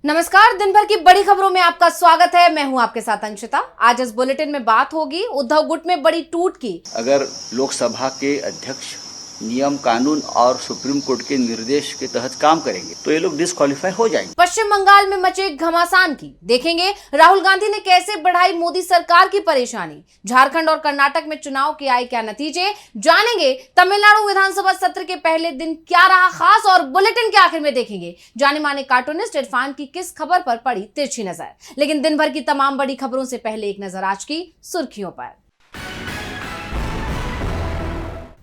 नमस्कार, दिन भर की बड़ी खबरों में आपका स्वागत है। मैं हूं आपके साथ अंशिता। आज इस बुलेटिन में बात होगी उद्धव गुट में बड़ी टूट की। अगर लोकसभा के अध्यक्ष नियम कानून और सुप्रीम कोर्ट के निर्देश के तहत काम करेंगे तो ये लोग डिस्क्वालीफाई हो जाएंगे। पश्चिम बंगाल में मचे घमासान की देखेंगे। राहुल गांधी ने कैसे बढ़ाई मोदी सरकार की परेशानी। झारखंड और कर्नाटक में चुनाव के आए क्या नतीजे, जानेंगे। तमिलनाडु विधानसभा सत्र के पहले दिन क्या रहा खास, और बुलेटिन के आखिर में देखेंगे जाने माने कार्टूनिस्ट इरफान की किस खबर पर पड़ी तिरछी नजर। लेकिन दिन भर की तमाम बड़ी खबरों से पहले एक नजर आज की सुर्खियों पर।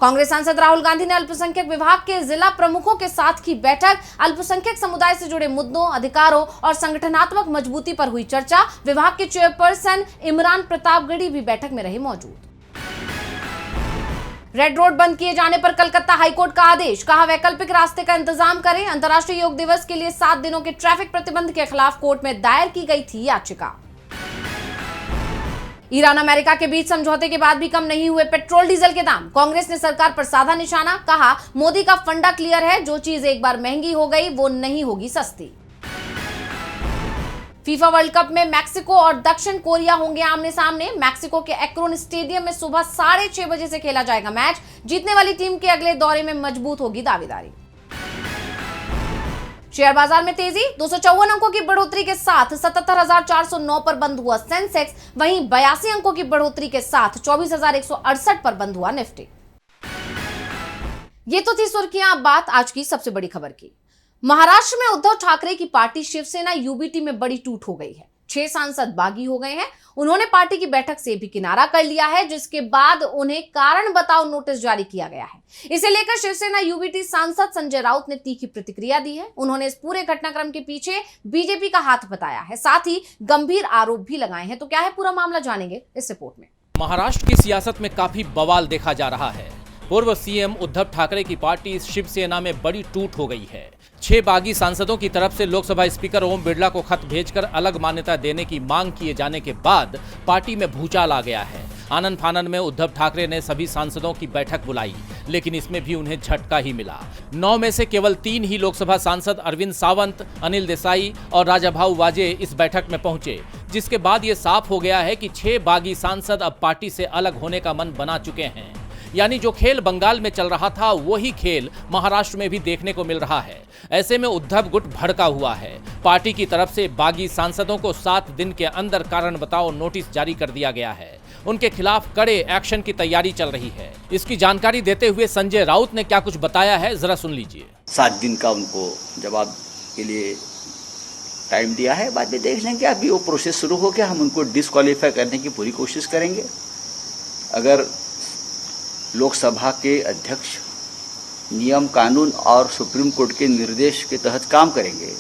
कांग्रेस सांसद राहुल गांधी ने अल्पसंख्यक विभाग के जिला प्रमुखों के साथ की बैठक। अल्पसंख्यक समुदाय से जुड़े मुद्दों, अधिकारों और संगठनात्मक मजबूती पर हुई चर्चा। विभाग के चेयरपर्सन इमरान प्रतापगढ़ी भी बैठक में रहे मौजूद। रेड रोड बंद किए जाने पर कलकत्ता हाईकोर्ट का आदेश, कहा वैकल्पिक रास्ते का इंतजाम करें। अंतर्राष्ट्रीय योग दिवस के लिए 7 दिनों के ट्रैफिक प्रतिबंध के खिलाफ कोर्ट में दायर की गई थी याचिका। ईरान अमेरिका के बीच समझौते के बाद भी कम नहीं हुए पेट्रोल डीजल के दाम। कांग्रेस ने सरकार पर साधा निशाना, कहा मोदी का फंडा क्लियर है, जो चीज एक बार महंगी हो गई वो नहीं होगी सस्ती। फीफा वर्ल्ड कप में मैक्सिको और दक्षिण कोरिया होंगे आमने सामने। मैक्सिको के एक्रोन स्टेडियम में सुबह 6:30 बजे से खेला जाएगा मैच। जीतने वाली टीम के अगले दौरे में मजबूत होगी दावेदारी। शेयर बाजार में तेजी, 254 अंकों की बढ़ोतरी के साथ 77,409 पर बंद हुआ सेंसेक्स। वहीं 82 अंकों की बढ़ोतरी के साथ 24,168 पर बंद हुआ निफ्टी। ये तो थी सुर्खियां। अब बात आज की सबसे बड़ी खबर की। महाराष्ट्र में उद्धव ठाकरे की पार्टी शिवसेना यूबीटी में बड़ी टूट हो गई है। 6 सांसद बागी हो गए हैं। उन्होंने पार्टी की बैठक से भी किनारा कर लिया है, जिसके बाद उन्हें कारण बताओ नोटिस जारी किया गया है। इसे लेकर शिवसेना यूबीटी सांसद संजय राउत ने तीखी प्रतिक्रिया दी है। उन्होंने इस पूरे घटनाक्रम के पीछे बीजेपी का हाथ बताया है, साथ ही गंभीर आरोप भी लगाए हैं। तो क्या है पूरा मामला, जानेंगे इस रिपोर्ट में। महाराष्ट्र की सियासत में काफी बवाल देखा जा रहा है। पूर्व सीएम उद्धव ठाकरे की पार्टी शिवसेना में बड़ी टूट हो गई है। 6 बागी सांसदों की तरफ से लोकसभा स्पीकर ओम बिरला को खत भेजकर अलग मान्यता देने की मांग किए जाने के बाद पार्टी में भूचाल आ गया है। आनन फानन में उद्धव ठाकरे ने सभी सांसदों की बैठक बुलाई, लेकिन इसमें भी उन्हें झटका ही मिला। 9 में से केवल 3 ही लोकसभा सांसद अरविंद सावंत, अनिल देसाई और राजाभाऊ वाजे इस बैठक में पहुंचे, जिसके बाद ये साफ हो गया है कि 6 बागी सांसद अब पार्टी से अलग होने का मन बना चुके हैं। यानी जो खेल बंगाल में चल रहा था वही खेल महाराष्ट्र में भी देखने को मिल रहा है। ऐसे में उद्धव गुट भड़का हुआ है। पार्टी की तरफ से बागी सांसदों को 7 दिन के अंदर कारण बताओ नोटिस जारी कर दिया गया है। उनके खिलाफ कड़े एक्शन की तैयारी चल रही है। इसकी जानकारी देते हुए संजय राउत ने क्या कुछ बताया है, जरा सुन लीजिए। 7 दिन का उनको जवाब के लिए टाइम दिया है। बाद में देख लेंगे। अभी वो प्रोसेस शुरू हो गया, हम उनको डिस्क्वालीफाई करने की पूरी कोशिश करेंगे। अगर लोकसभा के अध्यक्ष नियम कानून और सुप्रीम कोर्ट के निर्देश के तहत काम करेंगे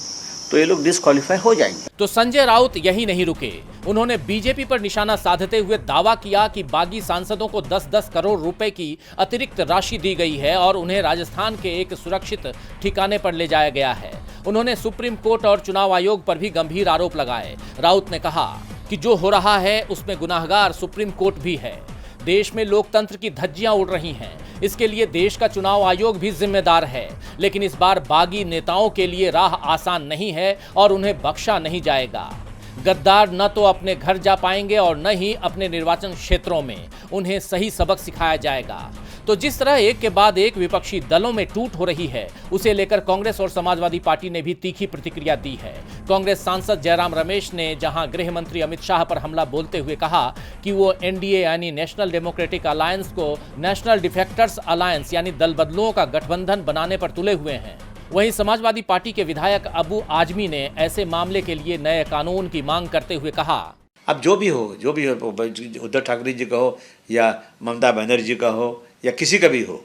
तो ये लोग डिस्क्वालीफाई हो जाएंगे। तो संजय राउत यही नहीं रुके। उन्होंने बीजेपी पर निशाना साधते हुए दावा किया कि बागी सांसदों को 10-10 करोड़ रुपए की अतिरिक्त राशि दी गई है और उन्हें राजस्थान के एक सुरक्षित ठिकाने पर ले जाया गया है। उन्होंने सुप्रीम कोर्ट और चुनाव आयोग पर भी गंभीर आरोप लगाए। राउत ने कहा कि जो हो रहा है उसमें गुनाहगार सुप्रीम कोर्ट भी है। देश में लोकतंत्र की धज्जियां उड़ रही हैं। इसके लिए देश का चुनाव आयोग भी जिम्मेदार है। लेकिन इस बार बागी नेताओं के लिए राह आसान नहीं है और उन्हें बख्शा नहीं जाएगा। गद्दार न तो अपने घर जा पाएंगे और न ही अपने निर्वाचन क्षेत्रों में। उन्हें सही सबक सिखाया जाएगा। तो जिस तरह एक के बाद एक विपक्षी दलों में टूट हो रही है, उसे लेकर कांग्रेस और समाजवादी पार्टी ने भी तीखी प्रतिक्रिया दी है। कांग्रेस सांसद जयराम रमेश ने जहां गृह मंत्री अमित शाह पर हमला बोलते हुए कहा कि वो एनडीए यानी नेशनल डेमोक्रेटिक अलायंस को नेशनल डिफेक्टर्स अलायंस यानी दल बदलुओं का गठबंधन बनाने पर तुले हुए हैं। वहीं समाजवादी पार्टी के विधायक अबू आजमी ने ऐसे मामले के लिए नए कानून की मांग करते हुए कहा, अब जो भी हो उद्धव ठाकरे जी का हो या ममता बनर्जी का हो या किसी का भी हो,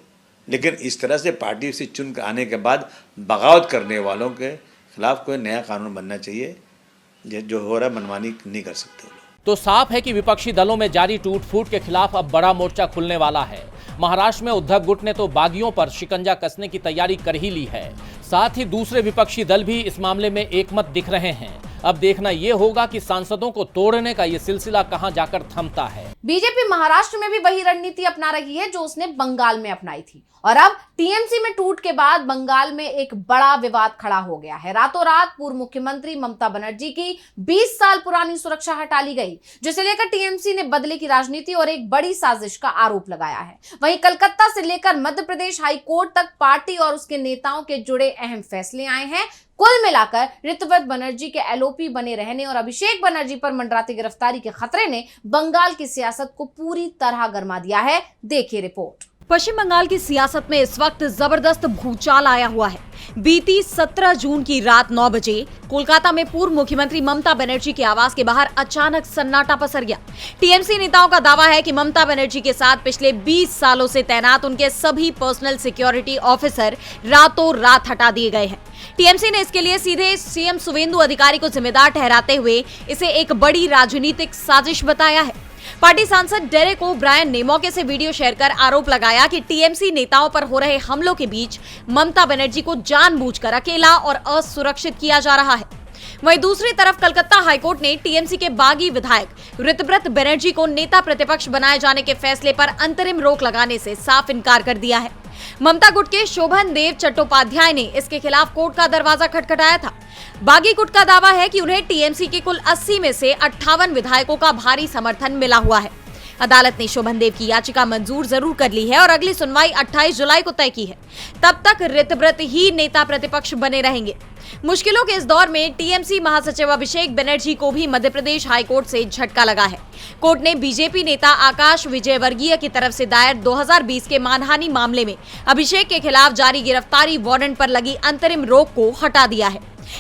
लेकिन इस तरह से पार्टी से चुन कर आने के बाद बगावत करने वालों के खिलाफ कोई नया कानून बनना चाहिए। जो हो रहा है मनमानी नहीं कर सकते। तो साफ है कि विपक्षी दलों में जारी टूट फूट के खिलाफ अब बड़ा मोर्चा खुलने वाला है। महाराष्ट्र में उद्धव गुट ने तो बागियों पर शिकंजा कसने की तैयारी कर ही ली है। साथ ही दूसरे विपक्षी दल भी इस मामले में एकमत दिख रहे हैं। अब देखना यह होगा कि सांसदों को तोड़ने का यह सिलसिला कहां जाकर थमता है। बीजेपी महाराष्ट्र में भी वही रणनीति अपना रही है जो उसने बंगाल में अपनाई थी और अब टीएमसी में टूट के बाद बंगाल में एक बड़ा विवाद खड़ा हो गया है। रातों रात पूर्व मुख्यमंत्री ममता बनर्जी की 20 साल पुरानी सुरक्षा हटा ली गई, जिसे लेकर टीएमसी ने बदले की राजनीति और एक बड़ी साजिश का आरोप लगाया है। वहीं कलकत्ता से लेकर मध्य प्रदेश हाई कोर्ट तक पार्टी और उसके नेताओं के जुड़े अहम फैसले आए हैं। कुल मिलाकर ऋतव्रत बनर्जी के एलओपी बने रहने और अभिषेक बनर्जी पर मंडराती गिरफ्तारी के खतरे ने बंगाल की सियासत को पूरी तरह गरमा दिया है। देखिए रिपोर्ट। पश्चिम बंगाल की सियासत में इस वक्त जबरदस्त भूचाल आया हुआ है। बीती 17 जून की रात 9 बजे कोलकाता में पूर्व मुख्यमंत्री ममता बनर्जी के आवास के बाहर अचानक सन्नाटा पसर गया। टीएमसी नेताओं का दावा है कि ममता बनर्जी के साथ पिछले 20 सालों से तैनात उनके सभी पर्सनल सिक्योरिटी ऑफिसर रातों रात हटा दिए गए हैं। टीएमसी ने इसके लिए सीधे सीएम सुवेंदु अधिकारी को जिम्मेदार ठहराते हुए इसे एक बड़ी राजनीतिक साजिश बताया है। पार्टी सांसद डेरेक ओब्रायन ने मौके से वीडियो शेयर कर आरोप लगाया कि टीएमसी नेताओं पर हो रहे हमलों के बीच ममता बनर्जी को जानबूझकर अकेला और असुरक्षित किया जा रहा है। वहीं दूसरी तरफ कलकत्ता हाईकोर्ट ने टीएमसी के बागी विधायक ऋतव्रत बनर्जी को नेता प्रतिपक्ष बनाए जाने के फैसले पर अंतरिम रोक लगाने से साफ इनकार कर दिया है। ममता गुट के शोभन देव चट्टोपाध्याय ने इसके खिलाफ कोर्ट का दरवाजा खटखटाया था। बागी गुट का दावा है कि उन्हें टीएमसी के कुल 80 में से 58 विधायकों का भारी समर्थन मिला हुआ है। अदालत ने शोभन देव की याचिका मंजूर जरूर कर ली है और अगली सुनवाई 28 जुलाई को तय की है। तब तक ऋतव्रत ही नेता प्रतिपक्ष बने रहेंगे। मुश्किलों के इस दौर में टीएमसी महासचिव अभिषेक बनर्जी को भी मध्य प्रदेश हाईकोर्ट से झटका लगा है। कोर्ट ने बीजेपी नेता आकाश विजयवर्गीय की तरफ से दायर 2020 के मानहानि मामले में अभिषेक के खिलाफ जारी गिरफ्तारी वारंट पर लगी अंतरिम रोक को हटा दिया है।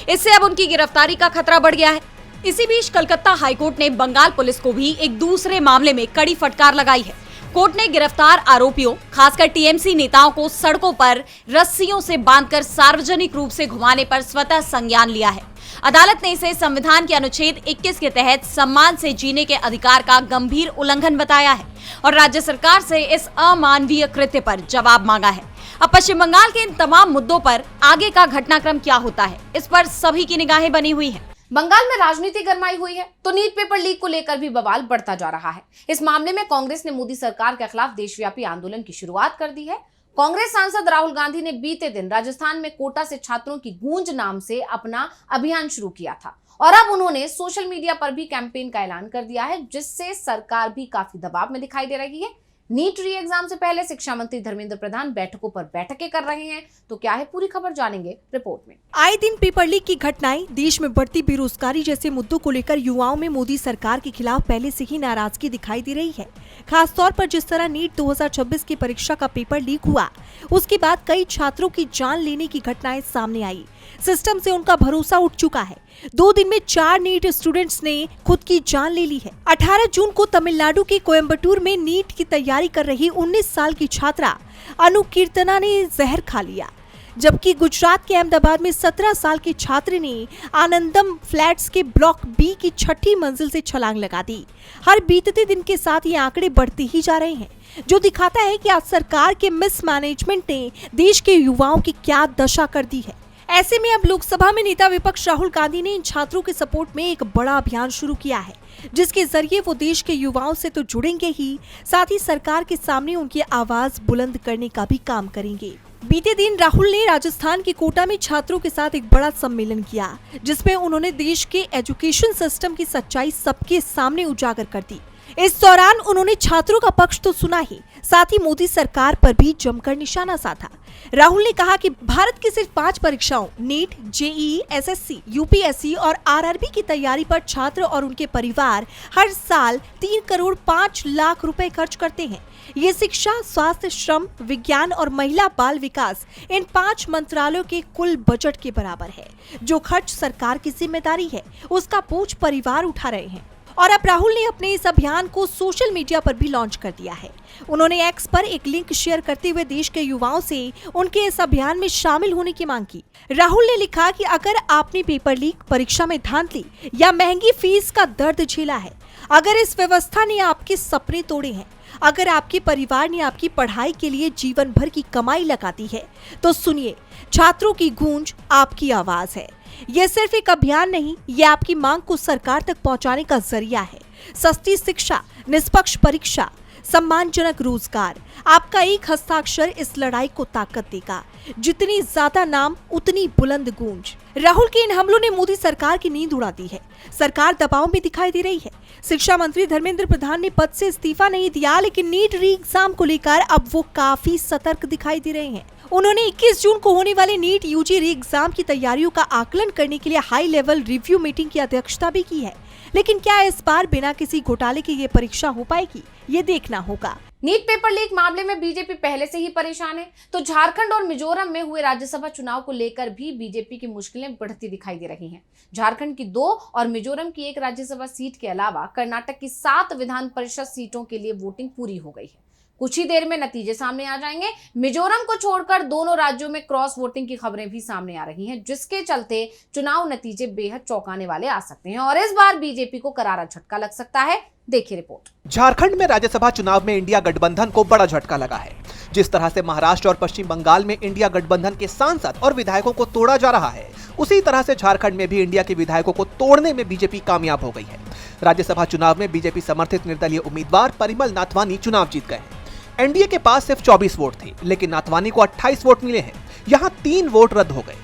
इससे अब उनकी गिरफ्तारी का खतरा बढ़ गया है। इसी बीच कलकत्ता हाईकोर्ट ने बंगाल पुलिस को भी एक दूसरे मामले में कड़ी फटकार लगाई है। कोर्ट ने गिरफ्तार आरोपियों, खासकर टीएमसी नेताओं को सड़कों पर रस्सियों से बांधकर सार्वजनिक रूप से घुमाने पर स्वतः संज्ञान लिया है। अदालत ने इसे संविधान के अनुच्छेद 21 के तहत सम्मान से जीने के अधिकार का गंभीर उल्लंघन बताया है और राज्य सरकार से इस अमानवीय कृत्य पर जवाब मांगा है। अब पश्चिम बंगाल के इन तमाम मुद्दों पर आगे का घटनाक्रम क्या होता है, इस पर सभी की निगाहें बनी हुई हैं। बंगाल में राजनीति गरमाई हुई है तो नीट पेपर लीक को लेकर भी बवाल बढ़ता जा रहा है। इस मामले में कांग्रेस ने मोदी सरकार के खिलाफ देशव्यापी आंदोलन की शुरुआत कर दी है। कांग्रेस सांसद राहुल गांधी ने बीते दिन राजस्थान में कोटा से छात्रों की गूंज नाम से अपना अभियान शुरू किया था और अब उन्होंने सोशल मीडिया पर भी कैंपेन का ऐलान कर दिया है, जिससे सरकार भी काफी दबाव में दिखाई दे रही है। नीट री एग्जाम से पहले शिक्षा मंत्री धर्मेंद्र प्रधान बैठकों पर बैठकें कर रहे हैं, तो क्या है पूरी खबर जानेंगे रिपोर्ट में। आए दिन पेपर लीक की घटनाएं, देश में बढ़ती बेरोजगारी जैसे मुद्दों को लेकर युवाओं में मोदी सरकार के खिलाफ पहले से ही नाराजगी दिखाई दे रही है। खासतौर पर जिस तरह नीट 2026 की परीक्षा का पेपर लीक हुआ, उसके बाद कई छात्रों की जान लेने की घटनाएं सामने आई। सिस्टम से उनका भरोसा उठ चुका है। 2 दिन में 4 नीट स्टूडेंट्स ने खुद की जान ले ली है। 18 जून को तमिलनाडु के कोयम्बटूर में नीट की तैयारी कर रही 19 साल की छात्रा अनु कीर्तना ने जहर खा लिया, जबकि गुजरात के अहमदाबाद में 17 साल की छात्र ने आनंदम फ्लैट्स के ब्लॉक बी की 6ठी मंजिल से छलांग लगा दी। हर बीतते दिन के साथ ये आंकड़े बढ़ते ही जा रहे हैं, जो दिखाता है कि आज सरकार के मिसमैनेजमेंट ने देश के युवाओं की क्या दशा कर दी है। ऐसे में अब लोकसभा में नेता विपक्ष राहुल गांधी ने इन छात्रों के सपोर्ट में एक बड़ा अभियान शुरू किया है, जिसके जरिए वो देश के युवाओं से तो जुड़ेंगे ही, साथ ही सरकार के सामने उनकी आवाज बुलंद करने का भी काम करेंगे। बीते दिन राहुल ने राजस्थान के कोटा में छात्रों के साथ एक बड़ा सम्मेलन किया, जिसमें उन्होंने देश के एजुकेशन सिस्टम की सच्चाई सबके सामने उजागर कर दी। इस दौरान उन्होंने छात्रों का पक्ष तो सुना ही, साथ ही मोदी सरकार पर भी जमकर निशाना साधा। राहुल ने कहा कि भारत की सिर्फ 5 परीक्षाओं नीट, जेईई, एसएससी, यूपीएससी और आरआरबी की तैयारी पर छात्र और उनके परिवार हर साल 3 करोड़ 5 लाख रुपए खर्च करते हैं। ये शिक्षा, स्वास्थ्य, श्रम, विज्ञान और महिला बाल विकास इन 5 मंत्रालयों के कुल बजट के बराबर है। जो खर्च सरकार की जिम्मेदारी है, उसका बोझ परिवार उठा रहे हैं। और अब राहुल ने अपने इस अभियान को सोशल मीडिया पर भी लॉन्च कर दिया है। उन्होंने एक्स पर एक लिंक शेयर करते हुए देश के युवाओं से उनके इस अभियान में शामिल होने की मांग की। राहुल ने लिखा कि अगर आपने पेपर लीक, परीक्षा में धांधली या महंगी फीस का दर्द झेला है, अगर इस व्यवस्था ने आपके सपने तोड़े हैं, अगर आपके परिवार ने आपकी पढ़ाई के लिए जीवन भर की कमाई लगा दी है, तो सुनिए, छात्रों की गूंज आपकी आवाज है। ये सिर्फ एक अभियान नहीं, ये आपकी मांग को सरकार तक पहुंचाने का जरिया है। सस्ती शिक्षा, निष्पक्ष परीक्षा, सम्मानजनक रोजगार, आपका एक हस्ताक्षर इस लड़ाई को ताकत देगा। जितनी ज्यादा नाम उतनी बुलंद गूंज। राहुल के इन हमलों ने मोदी सरकार की नींद उड़ा दी है। सरकार दबाव में दिखाई दे रही है। शिक्षा मंत्री धर्मेंद्र प्रधान ने पद से इस्तीफा नहीं दिया, लेकिन नीट री एग्जाम को लेकर अब वो काफी सतर्क दिखाई दे रहे हैं। उन्होंने 21 जून को होने वाली नीट यूजी री एग्जाम की तैयारियों का आकलन करने के लिए हाई लेवल रिव्यू मीटिंग की अध्यक्षता भी की है। लेकिन क्या इस बार बिना किसी घोटाले के ये परीक्षा हो पाएगी, ये देखना होगा। नीट पेपर लीक मामले में बीजेपी पहले से ही परेशान है, तो झारखंड और मिजोरम में हुए राज्यसभा चुनाव को लेकर भी बीजेपी की मुश्किलें बढ़ती दिखाई दे रही हैं। झारखंड की 2 और मिजोरम की 1 राज्यसभा सीट के अलावा कर्नाटक की 7 विधान परिषद सीटों के लिए वोटिंग पूरी हो गई है। कुछ ही देर में नतीजे सामने आ जाएंगे। मिजोरम को छोड़कर दोनों राज्यों में क्रॉस वोटिंग की खबरें भी सामने आ रही हैं, जिसके चलते चुनाव नतीजे बेहद चौंकाने वाले आ सकते हैं और इस बार बीजेपी को करारा झटका लग सकता है। देखिए रिपोर्ट। झारखंड में राज्यसभा चुनाव में इंडिया गठबंधन को बड़ा झटका लगा है। जिस तरह से महाराष्ट्र और पश्चिम बंगाल में इंडिया गठबंधन के सांसद और विधायकों को तोड़ा जा रहा है, उसी तरह से झारखंड में भी इंडिया के विधायकों को तोड़ने में बीजेपी कामयाब हो गई है। राज्यसभा चुनाव में बीजेपी समर्थित निर्दलीय उम्मीदवार परिमल नाथवानी चुनाव जीत गए हैं। एनडीए के पास सिर्फ 24 वोट थे, लेकिन नाथवानी को 28 वोट मिले हैं। यहाँ 3 वोट रद्द हो गए।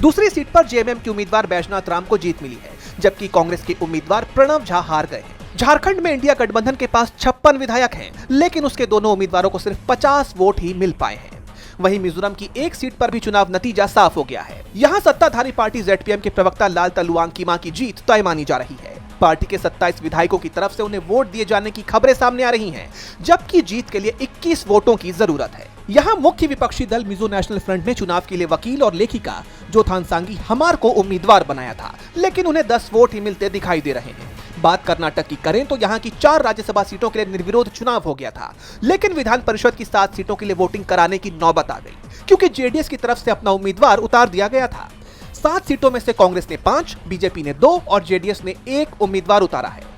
दूसरी सीट पर जेएमएम के उम्मीदवार बैजनाथ राम को जीत मिली है, जबकि कांग्रेस के उम्मीदवार प्रणव झा हार गए हैं। झारखंड में इंडिया गठबंधन के पास 56 विधायक हैं, लेकिन उसके दोनों उम्मीदवारों को सिर्फ 50 वोट ही मिल पाए हैं। वहीं मिजोरम की 1 सीट पर भी चुनाव नतीजा साफ हो गया है। यहाँ सत्ताधारी पार्टी जेडपीएम के प्रवक्ता लाल तलुआंगकीमा की जीत तय मानी जा रही है। पार्टी के 27 विधायकों की तरफ से उन्हें वोट दिए जाने की खबरें सामने आ रही हैं, जबकि जीत के लिए 21 वोटों की जरूरत है। यहाँ मुख्य विपक्षी दल मिजो नेशनल फ्रंट ने चुनाव के लिए वकील और लेखिका जोथानसांगी हमार को उम्मीदवार बनाया था, लेकिन उन्हें 10 वोट ही मिलते दिखाई दे रहे हैं। बात कर्नाटक की करें तो यहाँ की 4 राज्यसभा सीटों के लिए निर्विरोध चुनाव हो गया था, लेकिन विधान परिषद की 7 सीटों के लिए वोटिंग कराने की नौबत आ गई, क्योंकि जेडीएस की तरफ से अपना उम्मीदवार उतार दिया गया था। 7 सीटों में से कांग्रेस ने 5, बीजेपी ने 2 और जेडीएस ने 1 उम्मीदवार उतारा है।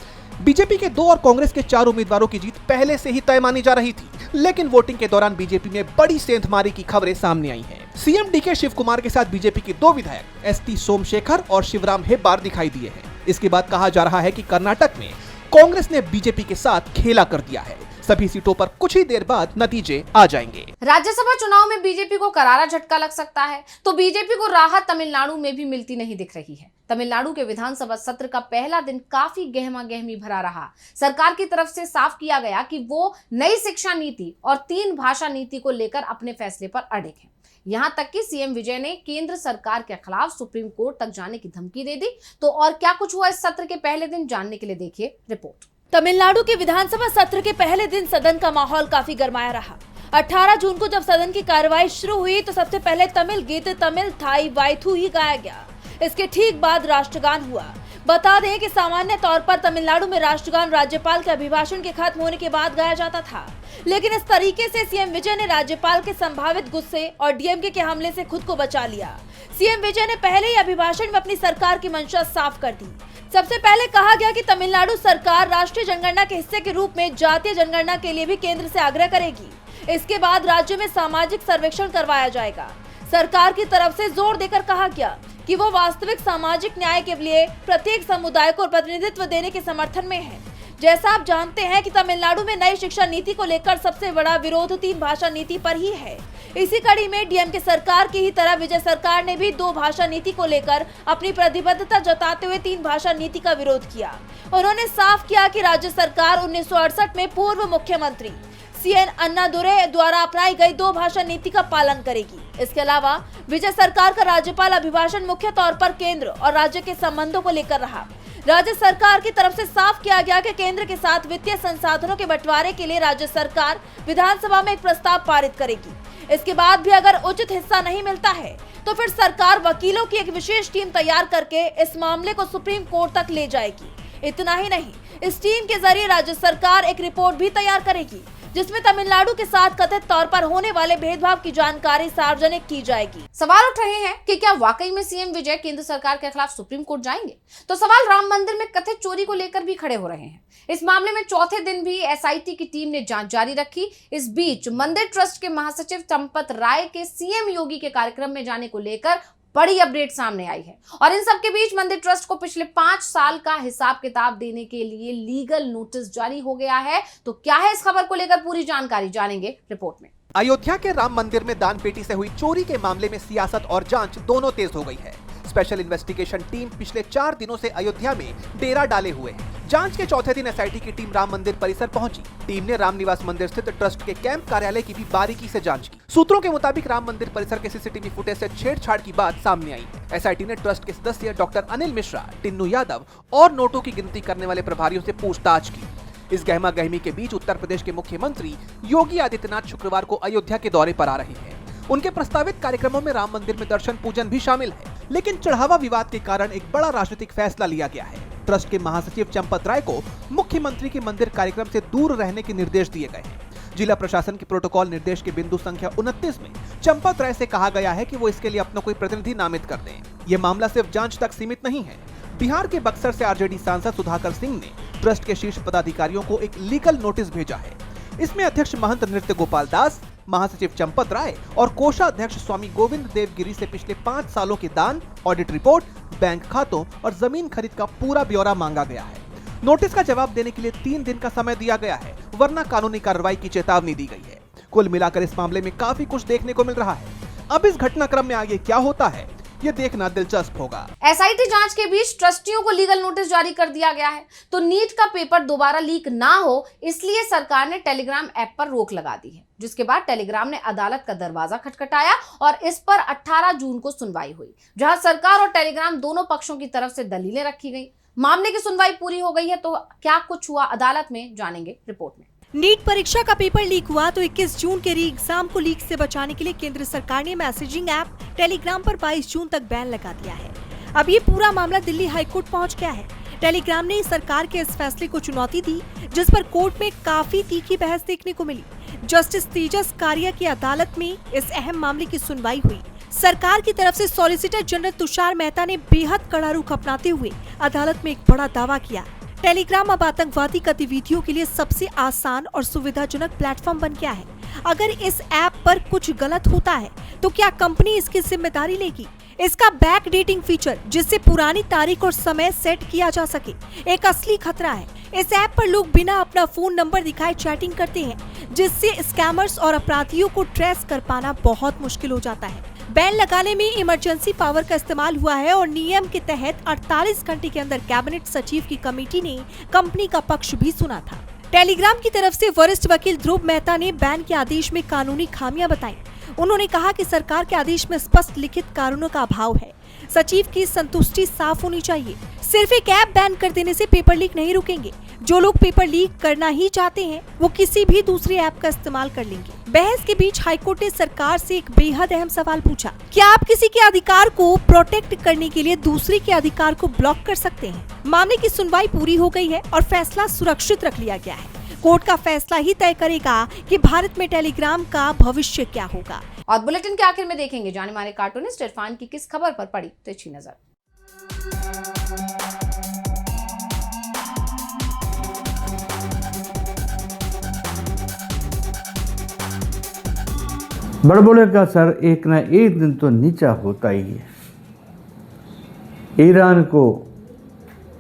बीजेपी के 2 और कांग्रेस के 4 उम्मीदवारों की जीत पहले से ही तय मानी जा रही थी, लेकिन वोटिंग के दौरान बीजेपी में बड़ी सेंधमारी की खबरें सामने आई हैं। सीएम डीके शिव कुमार के साथ बीजेपी के 2 विधायक एसटी सोमशेखर और शिवराम हेब्बार दिखाई दिए हैं। इसके बाद कहा जा रहा है कि कर्नाटक में कांग्रेस ने बीजेपी के साथ खेला कर दिया है। सभी सीटों पर कुछ ही देर बाद नतीजे आ जाएंगे। राज्यसभा चुनाव में बीजेपी को करारा झटका लग सकता है, तो बीजेपी को राहत तमिलनाडु में भी मिलती नहीं दिख रही है। तमिलनाडु के विधानसभा सत्र का पहला दिन काफी गहमा गहमी भरा रहा। सरकार की तरफ से साफ किया गया कि वो नई शिक्षा नीति और 3 भाषा नीति को लेकर अपने फैसले पर अड़िग हैं। यहां तक कि सीएम विजय ने केंद्र सरकार के खिलाफ सुप्रीम कोर्ट तक जाने की धमकी दे दी। तो और क्या कुछ हुआ इस सत्र के पहले दिन, जानने के लिए देखिए रिपोर्ट। तमिलनाडु के विधानसभा सत्र के पहले दिन सदन का माहौल काफी गरमाया रहा। 18 जून को जब सदन की कार्रवाई शुरू हुई तो सबसे पहले तमिल गीत तमिल थाई वाइथू ही गाया गया। इसके ठीक बाद राष्ट्रगान हुआ। बता दें कि सामान्य तौर पर तमिलनाडु में राष्ट्रगान राज्यपाल के अभिभाषण के खत्म होने के बाद गाया जाता था, लेकिन इस तरीके से सीएम विजय ने राज्यपाल के संभावित गुस्से और डीएमके के हमले से खुद को बचा लिया। सीएम विजय ने पहले ही अभिभाषण में अपनी सरकार की मंशा साफ कर दी। सबसे पहले कहा गया कि तमिलनाडु सरकार राष्ट्रीय जनगणना के हिस्से के रूप में जातीय जनगणना के लिए भी केंद्र से आग्रह करेगी। इसके बाद राज्य में सामाजिक सर्वेक्षण करवाया जाएगा। सरकार की तरफ से जोर देकर कहा गया कि वो वास्तविक सामाजिक न्याय के लिए प्रत्येक समुदाय को प्रतिनिधित्व देने के समर्थन में है। जैसा आप जानते हैं कि तमिलनाडु में नई शिक्षा नीति को लेकर सबसे बड़ा विरोध 3 भाषा नीति पर ही है। इसी कड़ी में डीएमके सरकार की ही तरह विजय सरकार ने भी 2 भाषा नीति को लेकर अपनी प्रतिबद्धता जताते हुए 3 भाषा नीति का विरोध किया। उन्होंने साफ किया कि राज्य सरकार 1968 में पूर्व मुख्यमंत्री सीएन अन्नादुरै द्वारा अपनाई गई 2 भाषा नीति का पालन करेगी। इसके अलावा विजय सरकार का राज्यपाल अभिभाषण मुख्य तौर पर केंद्र और राज्य के संबंधों को लेकर रहा। राज्य सरकार की तरफ से साफ किया गया कि केंद्र के साथ वित्तीय संसाधनों के बंटवारे के लिए राज्य सरकार विधानसभा में एक प्रस्ताव पारित करेगी। इसके बाद भी अगर उचित हिस्सा नहीं मिलता है तो फिर सरकार वकीलों की एक विशेष टीम तैयार करके इस मामले को सुप्रीम कोर्ट तक ले जाएगी। इतना ही नहीं, इस टीम के जरिए राज्य सरकार एक रिपोर्ट भी तैयार करेगी जिसमें तमिलनाडु के साथ कथित तौर पर होने वाले भेदभाव की जानकारी सार्वजनिक की जाएगी। सवाल उठ रहे हैं कि क्या वाकई में सीएम विजय केंद्र सरकार के खिलाफ सुप्रीम कोर्ट जाएंगे? तो सवाल राम मंदिर में कथित चोरी को लेकर भी खड़े हो रहे हैं। इस मामले में चौथे दिन भी एसआईटी की टीम ने जांच जारी रखी। इस बीच मंदिर ट्रस्ट के महासचिव चंपत राय के सीएम योगी के कार्यक्रम में जाने को लेकर बड़ी अपडेट सामने आई है। और इन सब के बीच मंदिर ट्रस्ट को पिछले 5 साल का हिसाब किताब देने के लिए लीगल नोटिस जारी हो गया है। तो क्या है इस खबर को लेकर पूरी जानकारी जानेंगे रिपोर्ट में। अयोध्या के राम मंदिर में दान पेटी से हुई चोरी के मामले में सियासत और जांच दोनों तेज हो गई है। स्पेशल इन्वेस्टिगेशन टीम पिछले 4 दिनों से अयोध्या में डेरा डाले हुए है। जांच के चौथे दिन एसआईटी की टीम राम मंदिर परिसर पहुंची। टीम ने रामनिवास मंदिर स्थित ट्रस्ट के कैंप कार्यालय की भी बारीकी से जांच की। सूत्रों के मुताबिक राम मंदिर परिसर के सीसीटीवी फुटेज से छेड़छाड़ की बात सामने आई। एसआईटी ने ट्रस्ट के सदस्य डॉक्टर अनिल मिश्रा, टिन्नू यादव और नोटों की गिनती करने वाले प्रभारियों से पूछताछ की। इस गहमा गहमी के बीच उत्तर प्रदेश के मुख्यमंत्री योगी आदित्यनाथ शुक्रवार को अयोध्या के दौरे पर आ रहे हैं। उनके प्रस्तावित कार्यक्रमों में राम मंदिर में दर्शन पूजन भी शामिल है, लेकिन चढ़ावा विवाद के कारण एक बड़ा राजनीतिक फैसला लिया गया है। ट्रस्ट के महासचिव चंपत राय को मुख्यमंत्री के मंदिर कार्यक्रम से दूर रहने के निर्देश दिए गए हैं। जिला प्रशासन के प्रोटोकॉल निर्देश के बिंदु संख्या 29 में चंपत राय से कहा गया है कि वो इसके लिए अपना कोई प्रतिनिधि नामित कर दें। ये मामला सिर्फ जांच तक सीमित नहीं है। बिहार के बक्सर से आरजेडी सांसद सुधाकर सिंह ने ट्रस्ट के शीर्ष पदाधिकारियों को एक लीगल नोटिस भेजा है। इसमें अध्यक्ष महंत नृत्य गोपाल दास, महासचिव चंपत राय और कोषाध्यक्ष स्वामी गोविंद देव गिरी से पिछले 5 सालों के दान, ऑडिट रिपोर्ट, बैंक खातों और जमीन खरीद का पूरा ब्यौरा मांगा गया है। नोटिस का जवाब देने के लिए 3 दिन का समय दिया गया है, वरना कानूनी कार्रवाई की चेतावनी दी गई है। कुल मिलाकर इस मामले में काफी कुछ देखने को मिल रहा है। अब इस घटनाक्रम में आगे क्या होता है, ये देखना दिलचस्प होगा। एसआईटी जांच के बीच ट्रस्टियों को लीगल नोटिस जारी कर दिया गया है। तो नीट का पेपर दोबारा लीक ना हो, इसलिए सरकार ने टेलीग्राम ऐप पर रोक लगा दी है, जिसके बाद टेलीग्राम ने अदालत का दरवाजा खटखटाया और इस पर 18 जून को सुनवाई हुई, जहां सरकार और टेलीग्राम दोनों पक्षों की तरफ से दलीलें रखी गई। मामले की सुनवाई पूरी हो गई है। तो क्या कुछ हुआ अदालत में, जानेंगे रिपोर्ट में। नीट परीक्षा का पेपर लीक हुआ तो 21 जून के री एग्जाम को लीक से बचाने के लिए केंद्र सरकार ने मैसेजिंग ऐप टेलीग्राम पर 22 जून तक बैन लगा दिया है। अब ये पूरा मामला दिल्ली हाईकोर्ट पहुंच गया है। टेलीग्राम ने सरकार के इस फैसले को चुनौती दी, जिस पर कोर्ट में काफी तीखी बहस देखने को मिली। जस्टिस तेजस कारिया की अदालत में इस अहम मामले की सुनवाई हुई। सरकार की तरफ से सॉलिसिटर जनरल तुषार मेहता ने बेहद कड़ा रुख अपनाते हुए अदालत में एक बड़ा दावा किया। टेलीग्राम अब आतंकवादी गतिविधियों के लिए सबसे आसान और सुविधाजनक प्लेटफॉर्म बन गया है। अगर इस ऐप पर कुछ गलत होता है तो क्या कंपनी इसकी जिम्मेदारी लेगी? इसका बैक डेटिंग फीचर, जिससे पुरानी तारीख और समय सेट किया जा सके, एक असली खतरा है। इस ऐप पर लोग बिना अपना फोन नंबर दिखाए चैटिंग करते हैं, जिससे स्कैमर्स और अपराधियों को ट्रेस कर पाना बहुत मुश्किल हो जाता है। बैन लगाने में इमरजेंसी पावर का इस्तेमाल हुआ है और नियम के तहत 48 घंटे के अंदर कैबिनेट सचिव की कमेटी ने कंपनी का पक्ष भी सुना था। टेलीग्राम की तरफ से वरिष्ठ वकील ध्रुव मेहता ने बैन के आदेश में कानूनी खामियां बताई। उन्होंने कहा कि सरकार के आदेश में स्पष्ट लिखित कारणों का अभाव है। सचिव की संतुष्टि साफ होनी चाहिए। सिर्फ एक ऐप बैन कर देने से पेपर लीक नहीं रुकेंगे। जो लोग पेपर लीक करना ही चाहते हैं, वो किसी भी दूसरी ऐप का इस्तेमाल कर लेंगे। बहस के बीच हाईकोर्ट ने सरकार से एक बेहद अहम सवाल पूछा, क्या आप किसी के अधिकार को प्रोटेक्ट करने के लिए दूसरे के अधिकार को ब्लॉक कर सकते हैं? मामले की सुनवाई पूरी हो गई है और फैसला सुरक्षित रख लिया गया है। कोर्ट का फैसला ही तय करेगा कि भारत में टेलीग्राम का भविष्य क्या होगा। और बुलेटिन के आखिर में देखेंगे जाने माने कार्टूनिस्ट इरफान की किस खबर पर पड़ी तिरछी नजर। बड़बड़े का सर एक न एक दिन तो नीचा होता ही है। ईरान को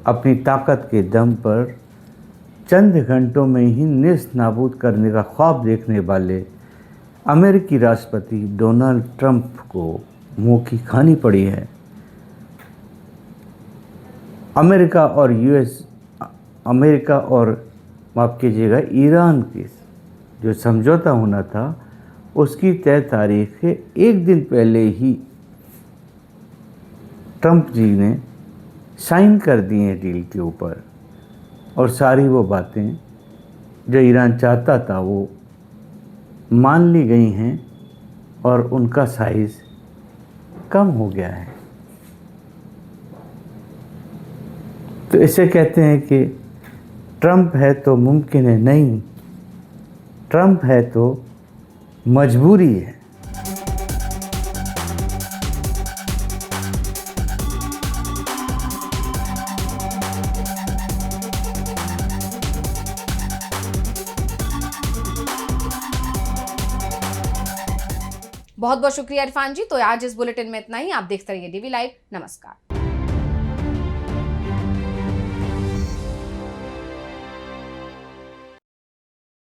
अपनी ताकत के दम पर चंद घंटों में ही नेस्त नाबूद करने का ख्वाब देखने वाले अमेरिकी राष्ट्रपति डोनाल्ड ट्रंप को मुंह की खानी पड़ी है। अमेरिका और माफ़ कीजिएगा ईरान के जो समझौता होना था, उसकी तय तारीख के एक दिन पहले ही ट्रंप जी ने साइन कर दिए डील के ऊपर, और सारी वो बातें जो ईरान चाहता था वो मान ली गई हैं और उनका साइज़ कम हो गया है। तो इसे कहते हैं कि ट्रंप है तो मुमकिन है, नहीं, ट्रंप है तो मजबूरी है। बहुत बहुत शुक्रिया इरफान जी। तो आज इस बुलेटिन में इतना ही। आप देखते रहिए डीवी लाइव। नमस्कार।